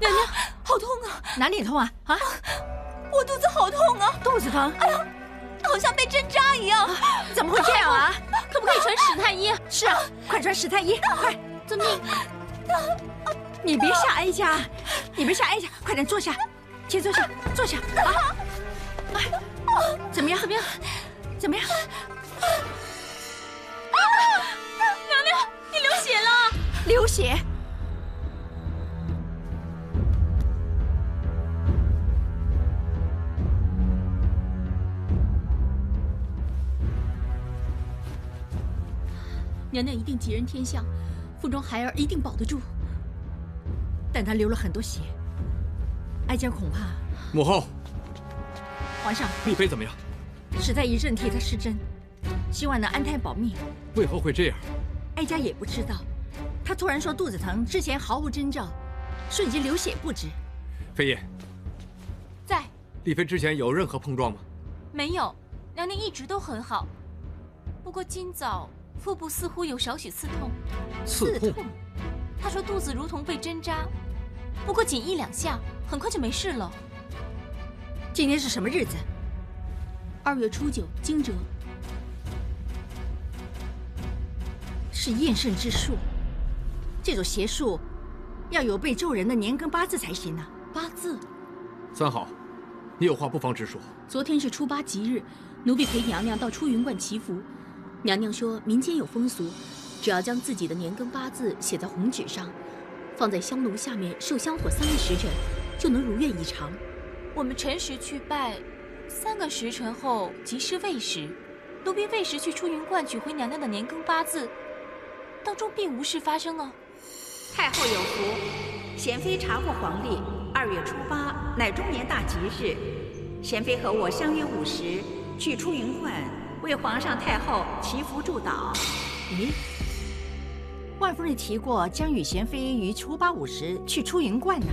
娘娘，好痛啊！哪里痛啊？啊！我肚子好痛啊！肚子疼？哎呀，好像被针扎一样。怎么会这样啊？可不可以穿史太医？是啊，快穿史太医，快！遵命。你别吓哀家，你别吓哀家，快点坐下，先坐下，坐下啊！哎，怎么样？怎么样？怎么样？娘娘，你流血了！流血？娘娘一定吉人天相，腹中孩儿一定保得住。但他流了很多血，哀家恐怕……母后，皇上，丽妃怎么样？史太医正替她施针，希望能安胎保命。为何会这样？哀家也不知道，她突然说肚子疼，之前毫无征兆，瞬间流血不止。妃爷，在。丽妃之前有任何碰撞吗？没有，娘娘一直都很好。不过今早腹部似乎有少许刺痛。刺痛？她说肚子如同被针扎，不过仅1-2下，很快就没事了。今天是什么日子？2月初9，惊蛰。是厌胜之术，这种邪术要有被咒人的年庚八字才行啊。八字？三好，你有话不妨直说。昨天是初8吉日，奴婢陪娘娘到出云观祈福。娘娘说民间有风俗，只要将自己的年庚八字写在红纸上，放在香炉下面受香火3个时辰，就能如愿以偿。我们辰时去拜，3个时辰后即是未时。奴婢未时去出云观取回娘娘的年庚八字，当中并无事发生啊。太后有福，贤妃查获皇历，2月初8乃中年大吉日。贤妃和我相约午时去出云观，为皇上太后祈福祝祷。咦，万夫人提过将与贤妃于初8、午时去出云观呢。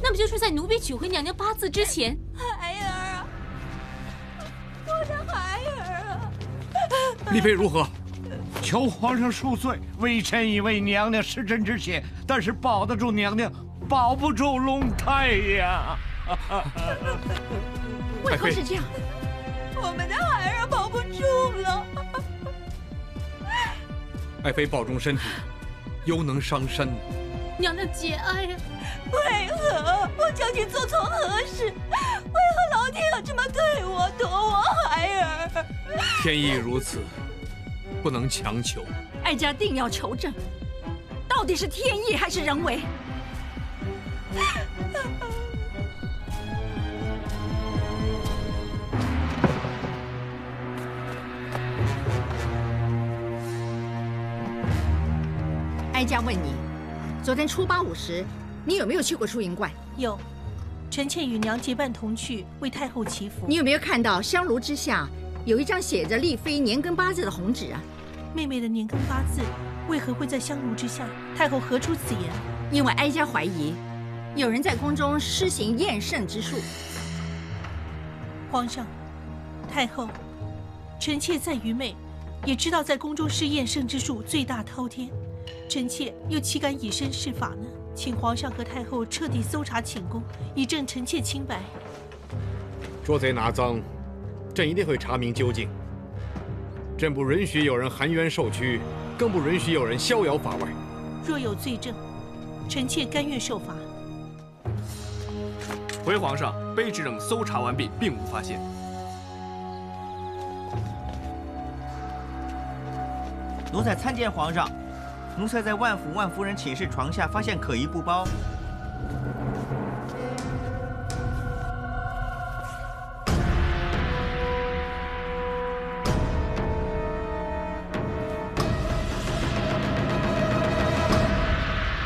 那不就是在奴婢取回娘娘八字之前？孩儿啊，我的孩儿啊！丽妃如何？求皇上恕罪，微臣已为娘娘施针之血，但是保得住娘娘，保不住龙胎呀！为何是这样？我们的孩儿保不住了。爱妃保重身体，犹能伤身。娘娘节哀呀！为何我究竟做错何事？为何老天要这么对我，夺我孩儿？天意如此，不能强求。哀家定要求证，到底是天意还是人为？哀家问你，昨天初8、午时，你有没有去过出云观？有，臣妾与娘结伴同去，为太后祈福。你有没有看到香炉之下有一张写着丽妃年庚八字的红纸啊？妹妹的年庚八字为何会在香炉之下？太后何出此言？因为哀家怀疑，有人在宫中施行厌胜之术。皇上，太后，臣妾再愚昧，也知道在宫中施厌胜之术罪大滔天。臣妾又岂敢以身试法呢？请皇上和太后彻底搜查寝宫，以证臣妾清白。捉贼拿赃，朕一定会查明究竟。朕不允许有人含冤受屈，更不允许有人逍遥法外。若有罪证，臣妾甘愿受罚。回皇上，卑职等搜查完毕，并无发现。奴才参见皇上。奴才在万府万夫人寝室床下发现可疑布包。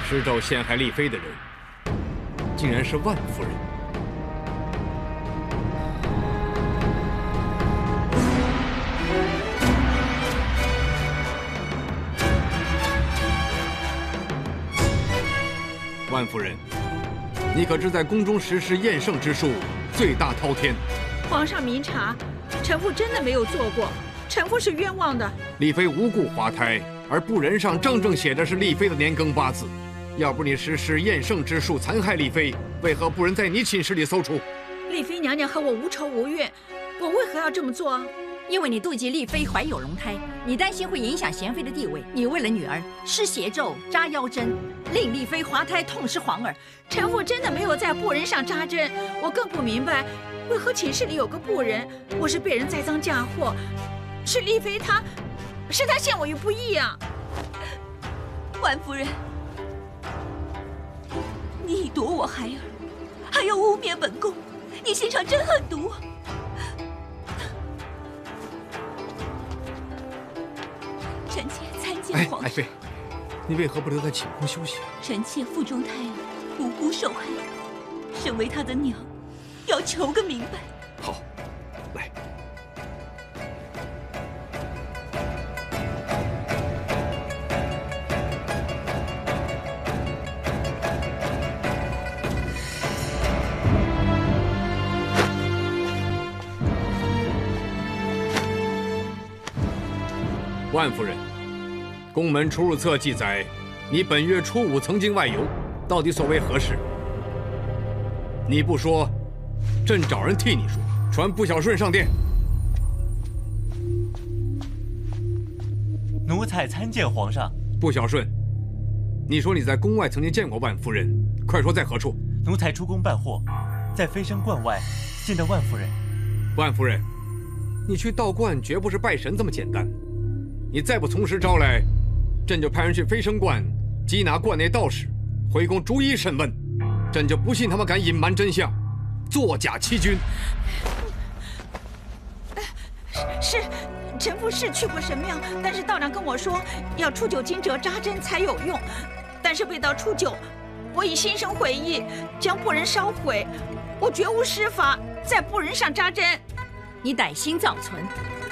施咒陷害丽妃的人，竟然是万夫人。万夫人，你可知在宫中实施厌胜之术，罪大滔天？皇上明察，臣妇真的没有做过，臣妇是冤枉的。丽妃无故滑胎，而布人上正正写的是丽妃的年庚八字，要不你实施厌胜之术残害丽妃，为何不能在你寝室里搜出？丽妃娘娘和我无仇无怨，我为何要这么做？因为你妒忌丽妃怀有龙胎，你担心会影响贤妃的地位，你为了女儿施邪咒、扎腰针，令丽妃滑胎，痛失皇儿。臣妇真的没有在妇人上扎针，我更不明白为何寝室里有个妇人，我是被人栽赃嫁祸，是丽妃她陷我于不义啊！万夫人，你以夺我孩儿，还要污蔑本宫，你心肠真狠毒啊！臣妾参见皇上。爱妃，你为何不留在寝宫休息？臣妾腹中胎儿无辜受害，身为他的娘，要求个明白。好，来。万夫人，宫门出入册记载，你本月初5曾经外游，到底所为何事？你不说，朕找人替你说。传不小顺上殿。奴才参见皇上。不小顺，你说你在宫外曾经见过万夫人，快说在何处？奴才出宫办货，在飞升观外见到万夫人。万夫人，你去道观绝不是拜神这么简单。你再不从实招来，朕就派人去飞升观缉拿观内道士，回宫逐一审问。朕就不信他们敢隐瞒真相，作假欺君。是，臣妇是去过神庙，但是道长跟我说要初9惊蛰扎针才有用。但是未到初9，我已心生悔意，将布人烧毁。我绝无施法在布人上扎针。你歹心脏存，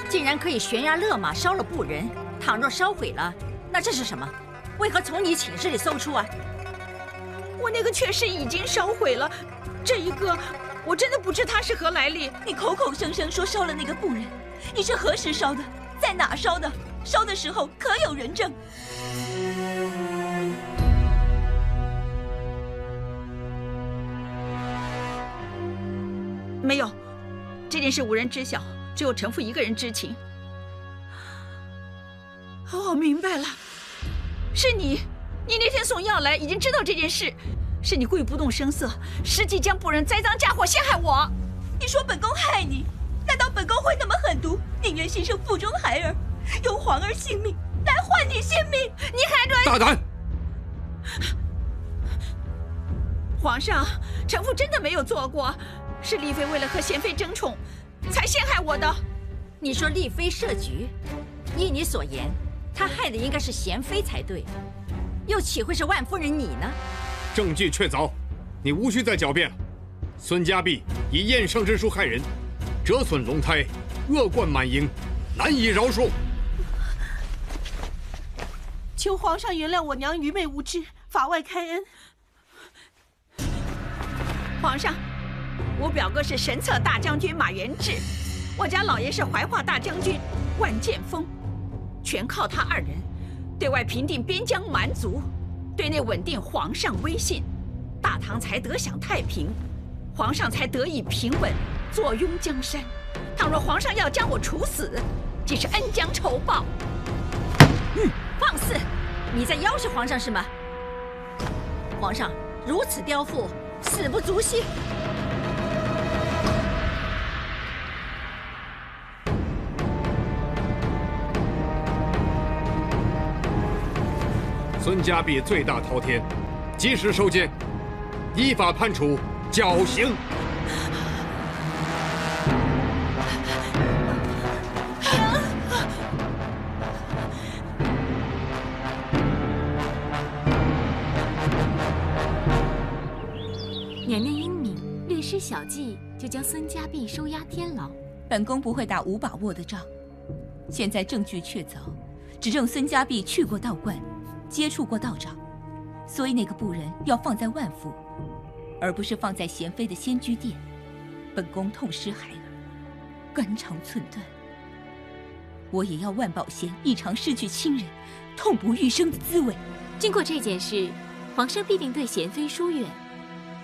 竟然可以悬崖勒马烧了布人。倘若烧毁了，那这是什么？为何从你寝室里搜出啊？我那个确实已经烧毁了，这一个我真的不知它是何来历。你口口声声说烧了那个布人，你是何时烧的？在哪烧的？烧的时候可有人证？没有，这件事无人知晓，只有臣妇一个人知情。我明白了，是你那天送药来，已经知道这件事，是你故意不动声色，实际将布人栽赃嫁祸，陷害我。你说本宫害你，难道本宫会那么狠毒，宁愿牺牲腹中孩儿，用皇儿性命来换你性命？你还软？大胆！皇上，臣妇真的没有做过，是丽妃为了和贤妃争宠，才陷害我的。你说丽妃设局，依你所言，她害的应该是贤妃才对，又岂会是万夫人你呢？证据确凿，你无需再狡辩了。孙家弼以厌胜之术害人，折损龙胎，恶贯满盈，难以饶恕。求皇上原谅我娘愚昧无知，法外开恩。皇上，我表哥是神策大将军马元志，我家老爷是怀化大将军万剑锋，全靠他2人对外平定边疆蛮族，对内稳定皇上威信，大唐才得享太平，皇上才得以平稳，坐拥江山。倘若皇上要将我处死，即是恩将仇报。放肆！你在要挟皇上是吗？皇上如此刁妇，死不足惜。孙家弼罪大滔天，及时收监，依法判处绞刑。娘娘英明，略施小计就将孙家弼收押天牢。本宫不会打无把握的仗，现在证据确凿，指证孙家弼去过道观，接触过道长，所以那个布人要放在万府，而不是放在贤妃的仙居殿。本宫痛失孩儿，肝肠寸断，我也要万宝贤一尝失去亲人痛不欲生的滋味。经过这件事，皇上必定对贤妃疏远，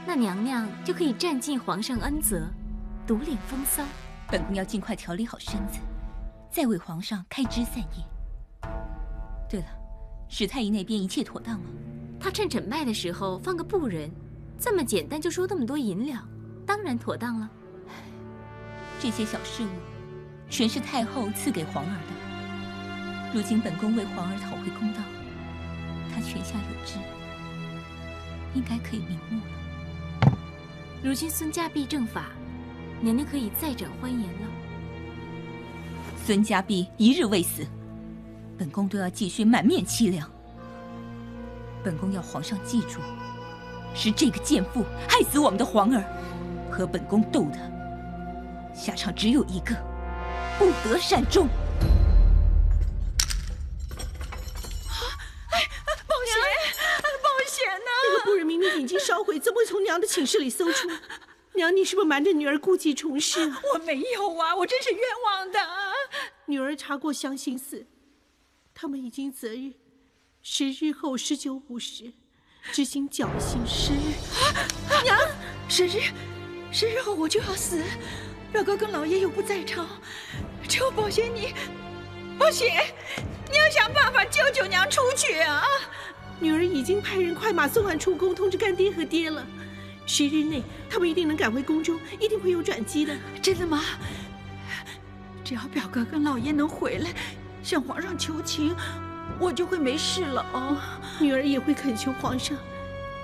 那娘娘就可以占尽皇上恩泽，独领风骚。本宫要尽快调理好身子，再为皇上开枝散叶。对了，史太医那边一切妥当吗？他趁诊脉的时候放个布人，这么简单就收那么多银两，当然妥当了。这些小事务，全是太后赐给皇儿的。如今本宫为皇儿讨回公道，她泉下有知，应该可以瞑目了。如今孙家弼正法，娘娘可以再展欢颜了。孙家弼一日未死，本宫都要继续满面凄凉。本宫要皇上记住，是这个贱妇害死我们的皇儿，和本宫斗的下场只有一个，不得善终。报险呐！那个布人明明已经烧毁，怎么会从娘的寝室里搜出？娘，你是不是瞒着女儿故技重施啊？我没有啊，我真是冤枉的。女儿查过湘心寺，他们已经择日，10日后19:50执行绞刑。10日，娘，10日后我就要死，表哥跟老爷又不在朝，只有宝贤你，宝贤，你要想办法救救娘出去啊！女儿已经派人快马送俺出宫，通知干爹和爹了。10日内，他们一定能赶回宫中，一定会有转机的。真的吗？只要表哥跟老爷能回来，向皇上求情，我就会没事了哦。女儿也会恳求皇上，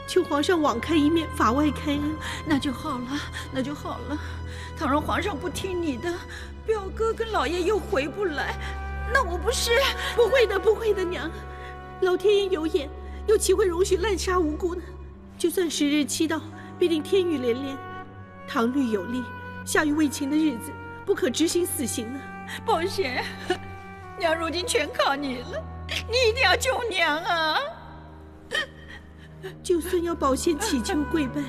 求皇上网开一面，法外开恩。那就好了，那就好了。倘若皇上不听你的，表哥跟老爷又回不来，那我不是……不会的，不会的，娘。老天爷有眼，又岂会容许滥杀无辜呢？就算10日期到，必定天雨连连。唐律有例，下狱未晴的日子，不可执行死刑呢。宝贤，娘如今全靠你了，你一定要救娘啊！就算要宝贤祈求跪拜，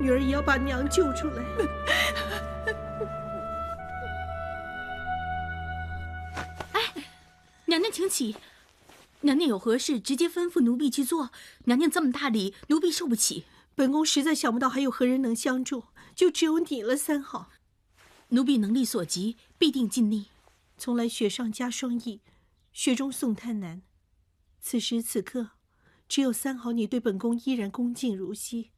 女儿也要把娘救出来。哎，娘娘请起。娘娘有何事，直接吩咐奴婢去做。娘娘这么大礼，奴婢受不起。本宫实在想不到还有何人能相助，就只有你了，三好。奴婢能力所及，必定尽力。从来雪上加霜意，雪中送炭难。此时此刻，只有三好你对本宫依然恭敬如昔。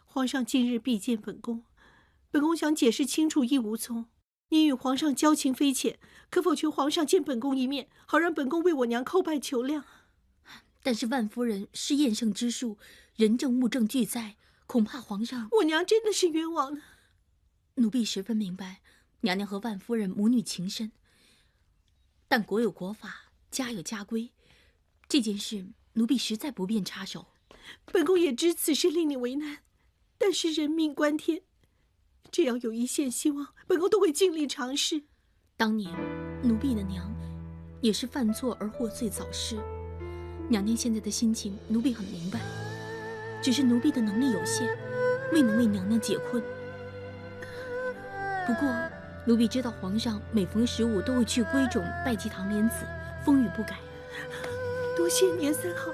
皇上近日必见本宫，本宫想解释清楚亦无从。你与皇上交情匪浅，可否求皇上见本宫一面，好让本宫为我娘叩拜求谅？但是万夫人是验圣之术，人证物证俱在，恐怕皇上……我娘真的是冤枉呢。奴婢十分明白，娘娘和万夫人母女情深，但国有国法，家有家规，这件事奴婢实在不便插手。本宫也知此事令你为难，但是人命关天，只要有一线希望，本宫都会尽力尝试。当年奴婢的娘也是犯错而获罪早逝，娘娘现在的心情奴婢很明白，只是奴婢的能力有限，未能为娘娘解困。不过奴婢知道皇上每逢15都会去归冢拜祭唐莲子，风雨不改。多谢年三好。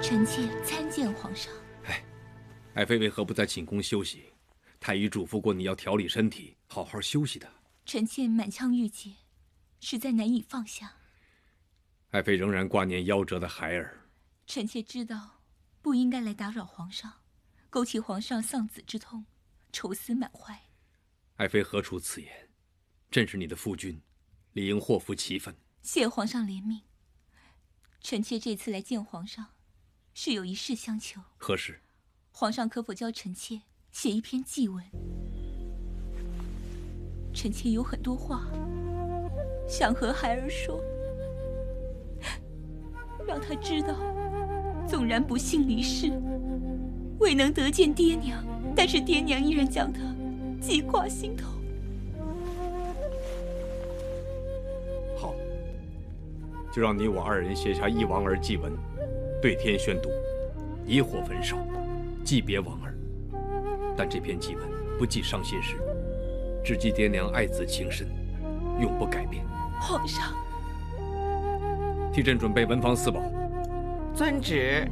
臣妾参见皇上。爱妃为何不在寝宫休息？太医嘱咐过你要调理身体，好好休息的。臣妾满腔郁结，实在难以放下。爱妃仍然挂念夭折的孩儿。臣妾知道不应该来打扰皇上，勾起皇上丧子之痛，愁思满怀。爱妃何出此言？朕是你的夫君，理应祸福其分。谢皇上怜悯。臣妾这次来见皇上，是有一事相求。何事？皇上可否教臣妾写一篇祭文？臣妾有很多话想和孩儿说，让他知道，纵然不幸离世，未能得见爹娘，但是爹娘依然将他记挂心头。好，就让你我2人写下忆亡儿祭文，对天宣读，以火焚烧，祭别亡儿。但这篇祭文不记伤心事，只记爹娘爱子情深，永不改变。皇上，替朕准备文房四宝。遵旨。